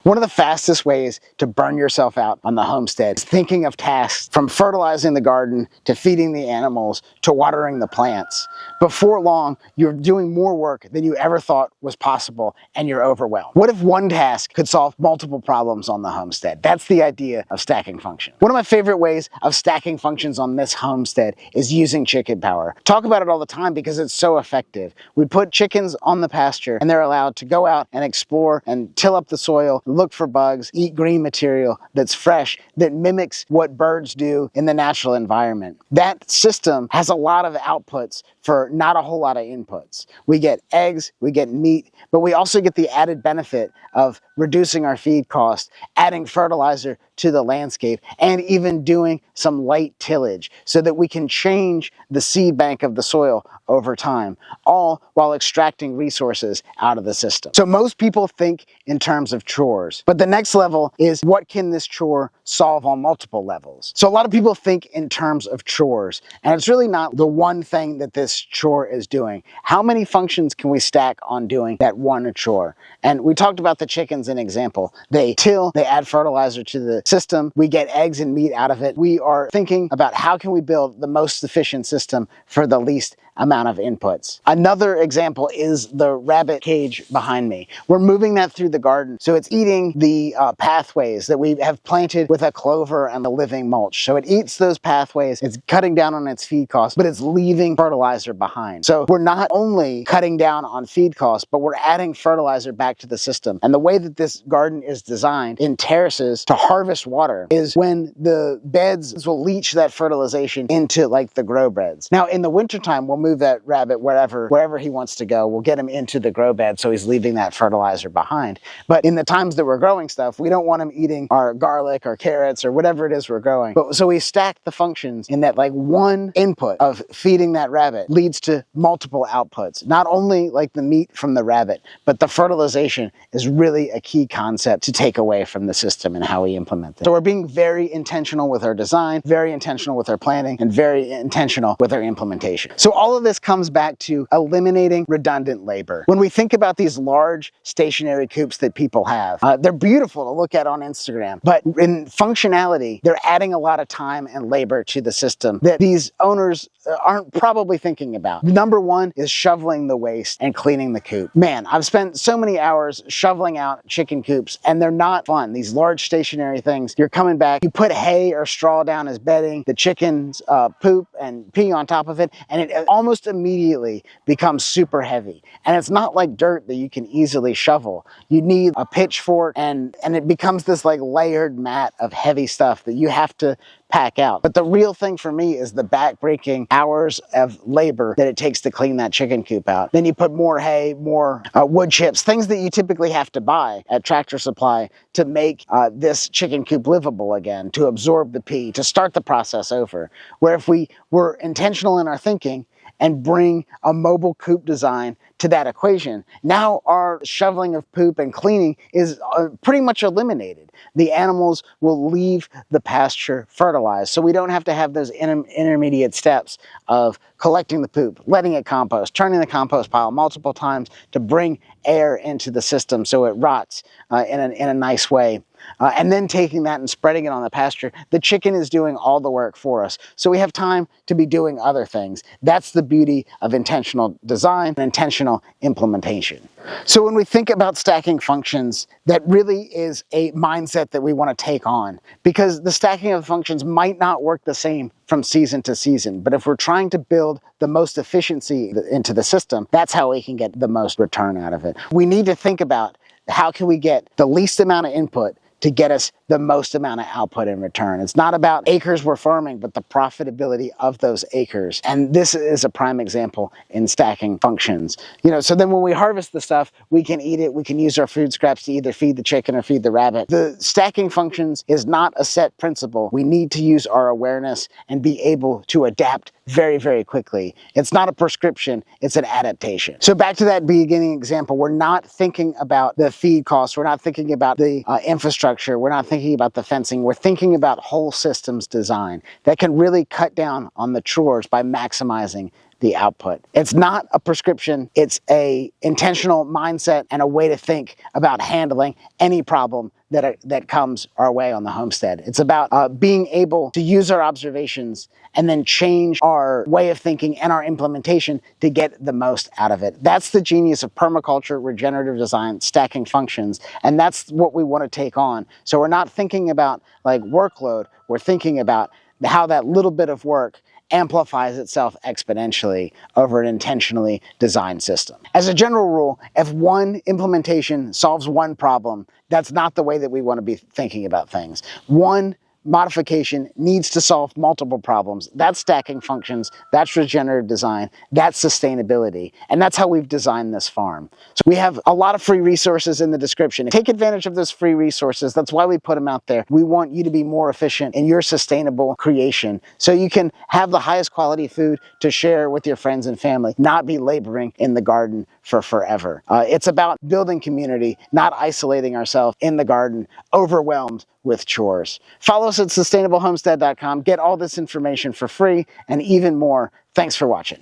One of the fastest ways to burn yourself out on the homestead is thinking of tasks from fertilizing the garden to feeding the animals to watering the plants. Before long, you're doing more work than you ever thought was possible and you're overwhelmed. What if one task could solve multiple problems on the homestead? That's the idea of stacking functions. One of my favorite ways of stacking functions on this homestead is using chicken power. Talk about it all the time because it's so effective. We put chickens on the pasture and they're allowed to go out and explore and till up the soil, look for bugs, eat green material that's fresh, that mimics what birds do in the natural environment. That system has a lot of outputs for not a whole lot of inputs. We get eggs, we get meat, but we also get the added benefit of reducing our feed cost, adding fertilizer to the landscape, and even doing some light tillage so that we can change the seed bank of the soil over time, all while extracting resources out of the system. So most people think in terms of chores, but the next level is what can this chore solve on multiple levels? So a lot of people think in terms of chores, and it's really not the one thing that this chore is doing. How many functions can we stack on doing that one chore? And we talked about the chickens in example. They till, they add fertilizer to the system, we get eggs and meat out of it. We are thinking about how can we build the most efficient system for the least amount of inputs. Another example is the rabbit cage behind me. We're moving that through the garden, so it's eating the pathways that we have planted with a clover and a living mulch. So it eats those pathways, it's cutting down on its feed costs, but it's leaving fertilizer behind. So we're not only cutting down on feed costs, but we're adding fertilizer back to the system. And the way that this garden is designed in terraces to harvest water is when the beds will leach that fertilization into like the grow beds. Now in the wintertime, we'll move that rabbit wherever he wants to go. We'll get him into the grow bed so he's leaving that fertilizer behind. But in the times that we're growing stuff, we don't want him eating our garlic or carrots or whatever it is we're growing. So we stack the functions in that like one input of feeding that rabbit leads to multiple outputs. Not only like the meat from the rabbit, but the fertilization is really a key concept to take away from the system and how we implement it. So we're being very intentional with our design, very intentional with our planning, and very intentional with our implementation. So all of this comes back to eliminating redundant labor. When we think about these large stationary coops that people have, they're beautiful to look at on Instagram, but in functionality, they're adding a lot of time and labor to the system that these owners aren't probably thinking about. Number one is shoveling the waste and cleaning the coop. Man, I've spent so many hours shoveling out chicken coops and they're not fun. These large stationary things, you're coming back, you put hay or straw down as bedding, the chickens poop and pee on top of it, and it almost immediately becomes super heavy. And it's not like dirt that you can easily shovel. You need a pitchfork and it becomes this like layered mat of heavy stuff that you have to pack out. But the real thing for me is the back-breaking hours of labor that it takes to clean that chicken coop out. Then you put more hay, more wood chips, things that you typically have to buy at Tractor Supply to make this chicken coop livable again, to absorb the pee, to start the process over. Where if we were intentional in our thinking and bring a mobile coop design to that equation, now our shoveling of poop and cleaning is pretty much eliminated. The animals will leave the pasture fertilized, so we don't have to have those intermediate steps of collecting the poop, letting it compost, turning the compost pile multiple times to bring air into the system so it rots in a nice way. And then taking that and spreading it on the pasture. The chicken is doing all the work for us. So we have time to be doing other things. That's the beauty of intentional design and intentional implementation. So when we think about stacking functions, that really is a mindset that we want to take on, because the stacking of functions might not work the same from season to season. But if we're trying to build the most efficiency into the system, that's how we can get the most return out of it. We need to think about how can we get the least amount of input to get us the most amount of output in return. It's not about acres we're farming, but the profitability of those acres. And this is a prime example in stacking functions. So then when we harvest the stuff, we can eat it, we can use our food scraps to either feed the chicken or feed the rabbit. The stacking functions is not a set principle. We need to use our awareness and be able to adapt very, very quickly. It's not a prescription, it's an adaptation. So back to that beginning example, we're not thinking about the feed costs, we're not thinking about the infrastructure, we're not thinking about the fencing, we're thinking about whole systems design that can really cut down on the chores by maximizing the output. It's not a prescription, it's a intentional mindset and a way to think about handling any problem that comes our way on the homestead. It's about being able to use our observations and then change our way of thinking and our implementation to get the most out of it. That's the genius of permaculture, regenerative design, stacking functions, and that's what we want to take on. So we're not thinking about like workload, we're thinking about how that little bit of work amplifies itself exponentially over an intentionally designed system. As a general rule, if one implementation solves one problem, that's not the way that we want to be thinking about things. One modification needs to solve multiple problems. That's stacking functions, that's regenerative design, that's sustainability, and that's how we've designed this farm. So we have a lot of free resources in the description. Take advantage of those free resources. That's why we put them out there. We want you to be more efficient in your sustainable creation so you can have the highest quality food to share with your friends and family, not be laboring in the garden for forever. It's about building community, not isolating ourselves in the garden, overwhelmed with chores. Follow us at sustainablehomestead.com. Get all this information for free and even more. Thanks for watching.